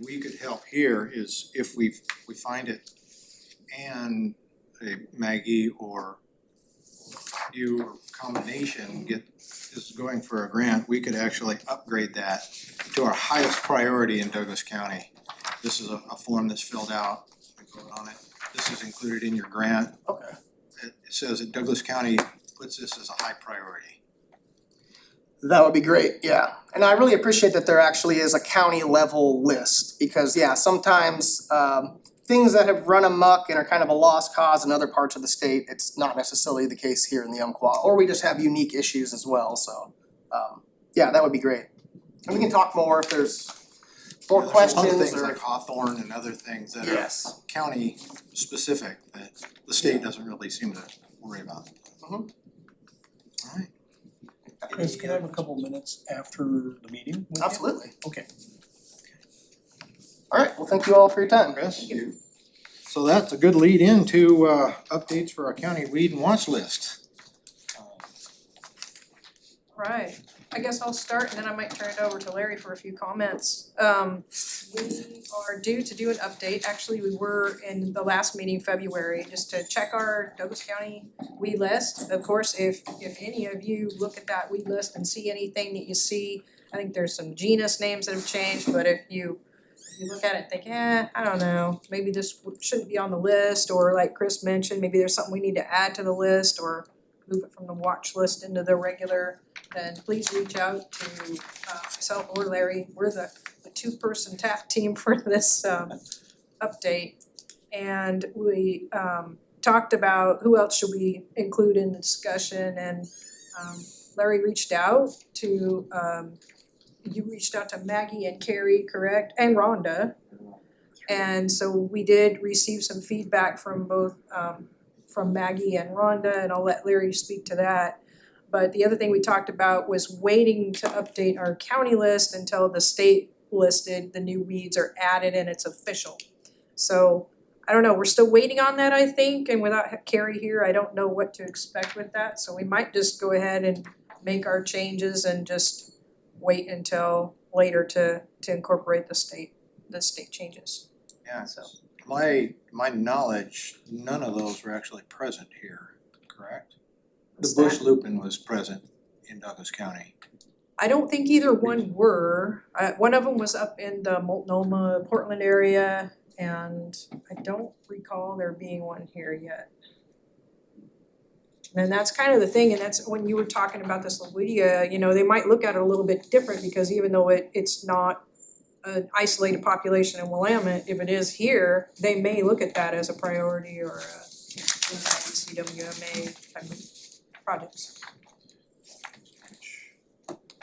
we could help here is if we find it and a Maggie or you or combination is going for a grant, we could actually upgrade that to our highest priority in Douglas County. This is a form that's filled out, we vote on it. This is included in your grant. Okay. It says that Douglas County puts this as a high priority. That would be great, yeah. And I really appreciate that there actually is a county level list, because yeah, sometimes things that have run amok and are kind of a lost cause in other parts of the state, it's not necessarily the case here in the Umpqua, or we just have unique issues as well, so yeah, that would be great. And we can talk more if there's more questions There's other things or. like Hawthorne and other things that are Yes. county specific that the state doesn't really seem to worry about. Mhm. Alright. Chris, can I have a couple minutes after the meeting with you? Absolutely. Okay. Alright, well, thank you all for your time. Chris? So that's a good lead into updates for our county weed and watch list. Right, I guess I'll start and then I might turn it over to Larry for a few comments. We are due to do an update, actually, we were in the last meeting February, just to check our Douglas County weed list. Of course, if any of you look at that weed list and see anything that you see, I think there's some genus names that have changed, but if you look at it and think, I don't know, maybe this shouldn't be on the list, or like Chris mentioned, maybe there's something we need to add to the list, or move it from the watch list into the regular, then please reach out to myself or Larry. We're the two-person tap team for this update. And we talked about who else should we include in the discussion, and Larry reached out to you reached out to Maggie and Carrie, correct? And Rhonda. And so we did receive some feedback from both from Maggie and Rhonda, and I'll let Larry speak to that. But the other thing we talked about was waiting to update our county list until the state listed the new weeds are added and it's official. So I don't know, we're still waiting on that, I think, and without Carrie here, I don't know what to expect with that. So we might just go ahead and make our changes and just wait until later to incorporate the state changes. Yeah, So my knowledge, none of those were actually present here, correct? The What's bush that? lupin was present in Douglas County. I don't think either one were. One of them was up in the Multnomah, Portland area, and I don't recall there being one here yet. And that's kind of the thing, and that's when you were talking about this Lawidia, you know, they might look at it a little bit different, because even though it's not an isolated population in Willamette, if it is here, they may look at that as a priority or a CWMA type of projects.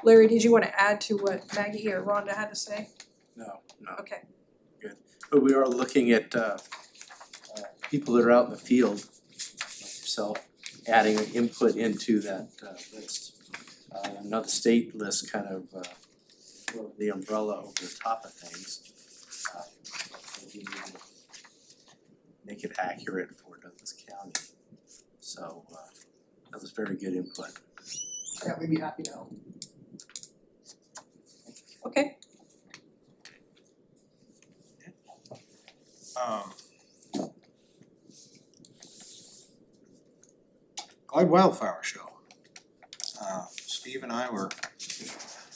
Larry, did you wanna add to what Maggie or Rhonda had to say? No. Okay. But we are looking at people that are out in the field, like yourself, adding input into that list. Now the state list kind of the umbrella over the top of things. We need to make it accurate for Douglas County. So that was very good input. Yeah, we'd be happy to help. Okay, Clyde Wildflower Show. Steve and I were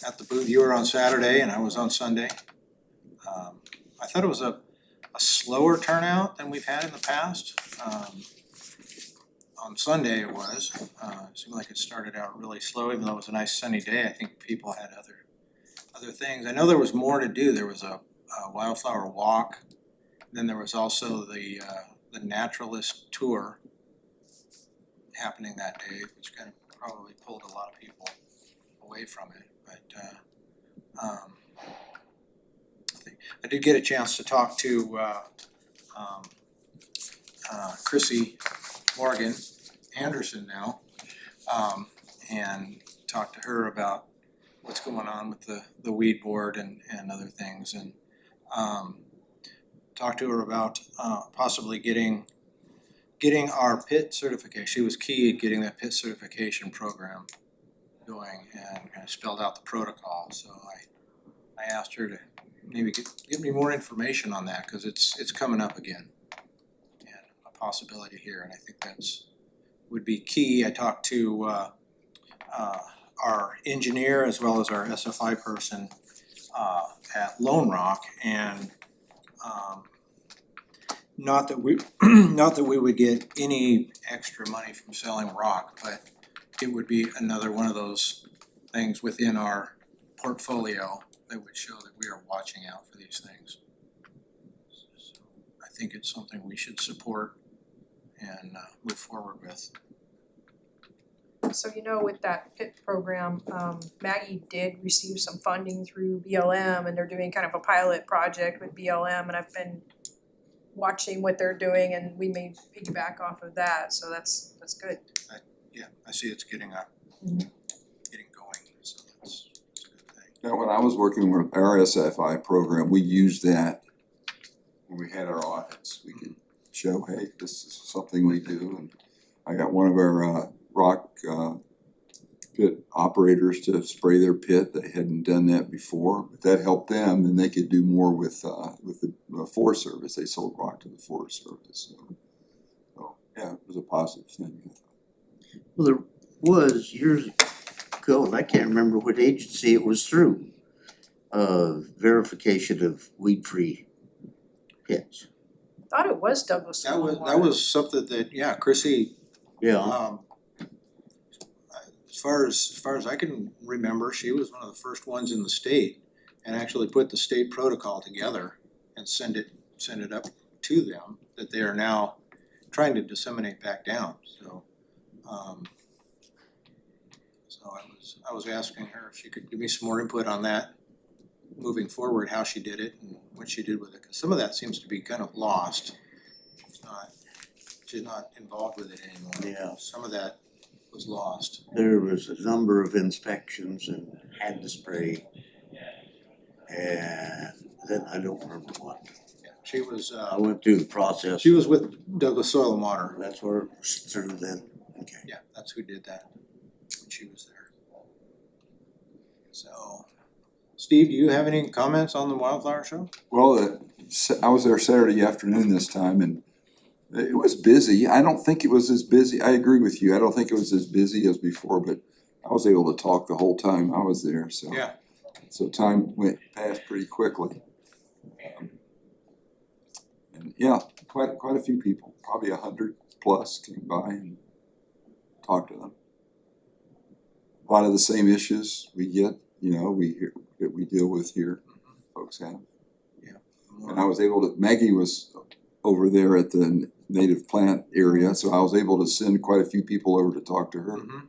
at the booth. You were on Saturday and I was on Sunday. I thought it was a slower turnout than we've had in the past. On Sunday it was, it seemed like it started out really slow, even though it was a nice sunny day. I think people had other things. I know there was more to do. There was a wildflower walk. Then there was also the naturalist tour happening that day, which kind of probably pulled a lot of people away from it. But I did get a chance to talk to Chrissy Morgan Anderson now, and talk to her about what's going on with the weed board and other things, and talk to her about possibly getting our PIT certification. She was key at getting that PIT certification program going and kind of spelled out the protocol. So I asked her to maybe give me more information on that, because it's coming up again and a possibility here, and I think that's would be key. I talked to our engineer as well as our SFI person at Lone Rock, and not that we would get any extra money from selling rock, but it would be another one of those things within our portfolio that would show that we are watching out for these things. So I think it's something we should support and move forward with. so with that PIT program, Maggie did receive some funding through BLM, and they're doing kind of a pilot project with BLM, and I've been watching what they're doing, and we may piggyback off of that, so that's good. Yeah, I see it's getting going, so that's a good thing. Yeah, when I was working with our SFI program, we used that when we had our audits. We could show, hey, this is something we do, and I got one of our rock pit operators to spray their pit. They hadn't done that before, but that helped them, and they could do more with the Forest Service. They sold rock to the Forest Service. So yeah, it was a positive thing. Well, there was years ago, and I can't remember what agency it was through, verification of weed-free pits. I thought it was Douglas That Stillwater. was something that, Chrissy, Yeah, as far as I can remember, she was one of the first ones in the state and actually put the state protocol together and send it up to them, that they are now trying to disseminate back down. So I was asking her if she could give me some more input on that moving forward, how she did it and what she did with it, because some of that seems to be kind of lost. She's not involved with it anymore. Yeah. Some of that was lost. there was a number of inspections and had to spray. And then I don't remember what. Yeah, she was I went through the process. she was with Douglas Soil and Water. That's where it was through then. Okay. Yeah, that's who did that when she was there. So, Steve, do you have any comments on the Wildflower Show? Well, I was there Saturday afternoon this time, and it was busy. I don't think it was as busy. I agree with you. I don't think it was as busy as before, but I was able to talk the whole time I was there, so. Yeah. So time passed pretty quickly. And yeah, quite a few people, probably 100 plus came by and talked to them. A lot of the same issues we get, that we deal with here, folks have. And I was able to, Maggie was over there at the native plant area, so I was able to send quite a few people over to talk to her. Mm-hmm.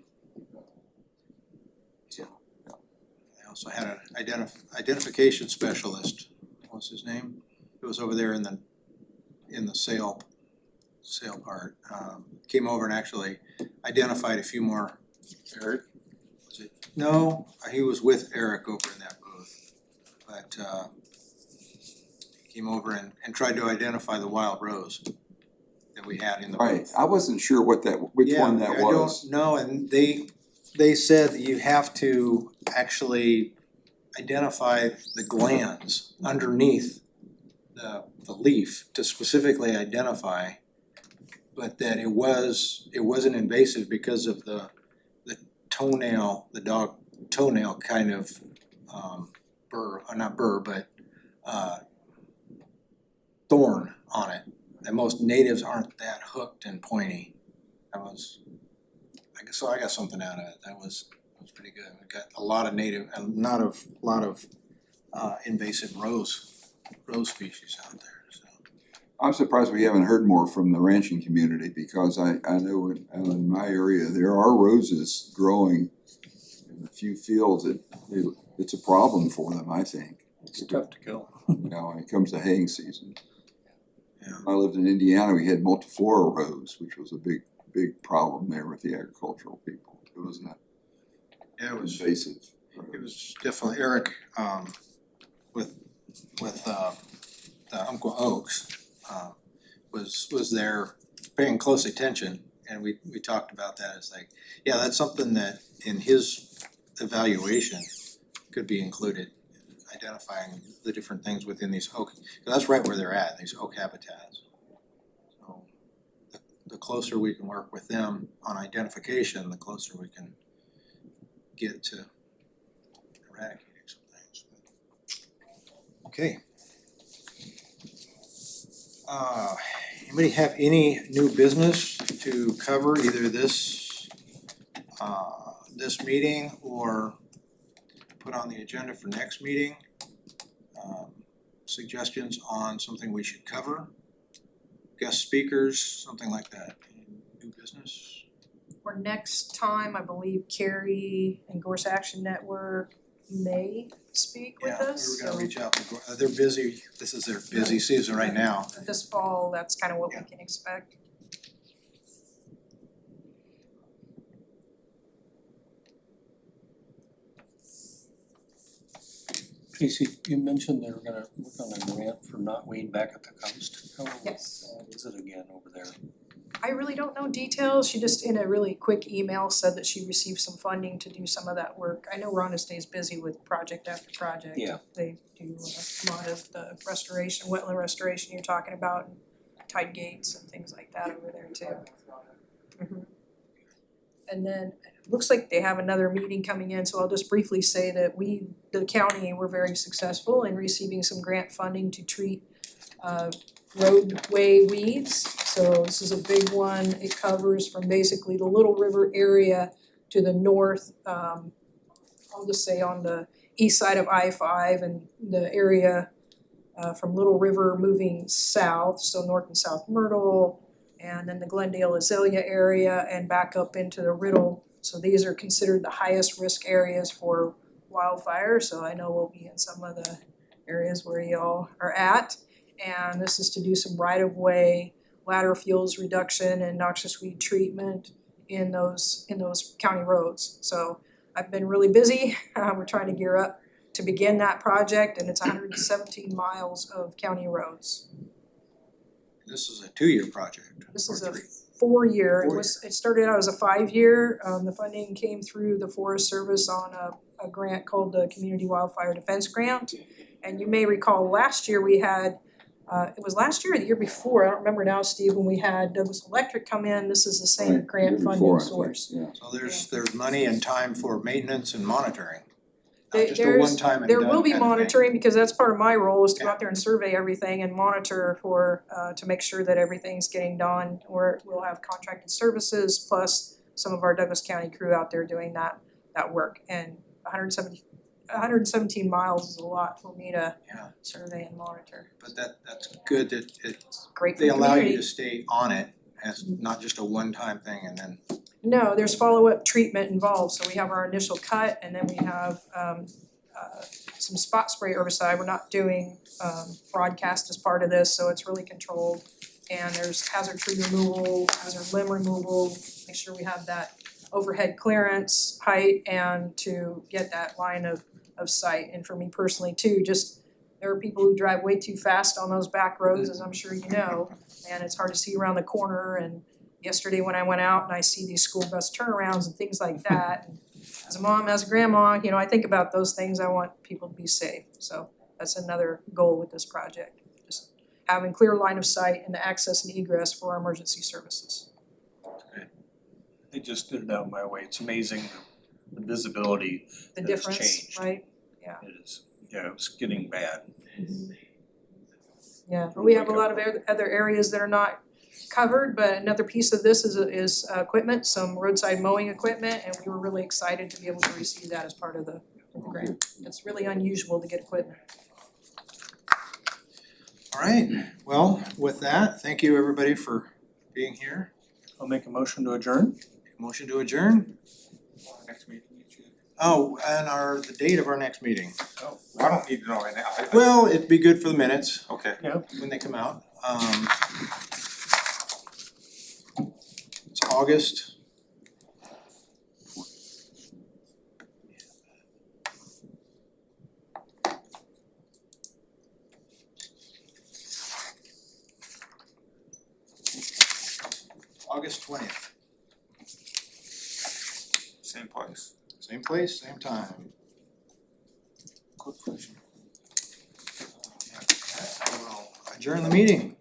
So, I also had an identification specialist, what's his name? It was over there in the sale part. Came over and actually identified a few more. Eric? Was it? No, he was with Eric over in that booth, but he came over and tried to identify the wild rose that we had in the booth. Right, I wasn't sure which one that was. I don't know, and they said that you have to actually identify the glands underneath the leaf to specifically identify, but that it wasn't invasive because of the toenail, the dog toenail kind of burr, not burr, but thorn on it. And most natives aren't that hooked and pointy. I got something out of it. That was pretty good. We got a lot of native, a lot of invasive rose species out there, so. I'm surprised we haven't heard more from the ranching community, because I know in my area, there are roses growing in a few fields. It's a problem for them, I think. It's tough to kill. You know, when it comes to haying season. Yeah. I lived in Indiana, we had multiflora rose, which was a big problem there with the agricultural people. It wasn't Yeah, it was invasive. It was definitely Eric, with Uncle Oaks, was there paying close attention, and we talked about that. It's like, yeah, that's something that in his evaluation could be included, identifying the different things within these oak, 'cause that's right where they're at, these oak habitats. So the closer we can work with them on identification, the closer we can get to eradicating some things. Okay. Anybody have any new business to cover, either this meeting or put on the agenda for next meeting? Suggestions on something we should cover? Guest speakers, something like that, any new business? For next time, I believe Carrie and Gorse Action Network may speak with Yeah, us, we were so gonna reach out to, they're busy, this is their busy season right now. this fall, that's kind of what we can expect. Casey, you mentioned they were gonna work on a grant for knotweed back at the coast. How Yes. is it again over there? I really don't know details, she just in a really quick email said that she received some funding to do some of that work. I know Rhonda stays busy with project after project. Yeah. They do a lot of the restoration, wetland restoration you're talking about, and tide gates and things like that over there too. Mhm. And then it looks like they have another meeting coming in, so I'll just briefly say that the county, were very successful in receiving some grant funding to treat roadway weeds. So this is a big one. It covers from basically the Little River area to the north, I'll just say on the east side of I-5 and the area from Little River moving south, so north and south Myrtle, and then the Glendale Azalea area and back up into the Riddle. So these are considered the highest risk areas for wildfire, so I know we'll be in some of the areas where y'all are at. And this is to do some right-of-way ladder fuels reduction and noxious weed treatment in those county roads. So I've been really busy, we're trying to gear up to begin that project, and it's 117 miles of county roads. This is a 2-year project. This or is a 3. 4-year, Four-year. it started out as a 5-year, the funding came through the Forest Service on a grant called the Community Wildfire Defense Grant. And you may recall last year we had, it was last year or the year before, I don't remember now, Steve, when we had Douglas Electric come in, this is the same Right, grant year funding before, I think, source. yeah. So there's money and time for maintenance and monitoring. Not They- just a there's- one-time and There done will be kind of thing. monitoring, because that's part of my role, is to go Yeah. out there and survey everything and monitor for, to make sure that everything's getting done. Or we'll have contracted services, plus some of our Douglas County crew out there doing that work. And 117 miles is a lot for me to Yeah. survey and monitor. But that's good that Great for they the allow you community. to stay on it as not just a one-time thing and then. No, there's follow-up treatment involved, so we have our initial cut and then we have some spot spray herbicide. We're not doing broadcast as part of this, so it's really controlled. And there's hazard tree removal, hazard limb removal, make sure we have that overhead clearance height and to get that line of sight. And for me personally too, just there are people who drive way too fast on those back roads, as I'm sure you know, and it's hard to see around the corner. And yesterday when I went out and I see these school bus turnarounds and things like that, and as a mom, as a grandma, you know, I think about those things, I want people to be safe, so that's another goal with this project. Just having clear line of sight and access and egress for our emergency services. They just did it out my way. It's amazing the visibility The That's difference, changed. right? it is. Yeah, it was getting bad. Yeah, we have a lot of other areas that are not covered, but another piece of this is equipment, some roadside mowing equipment, and we were really excited to be able to receive that as part of the program. It's really unusual to get equipment. Alright, well, with that, thank you everybody for being here. I'll make a motion to adjourn. Motion to adjourn. Next meeting, Oh, and the date of our next meeting. oh, I don't need to know right now. Well, it'd be good for the minutes Okay. when they come out. It's August. August 20th. Same place. Same place, same time. Quick question. I will adjourn the meeting.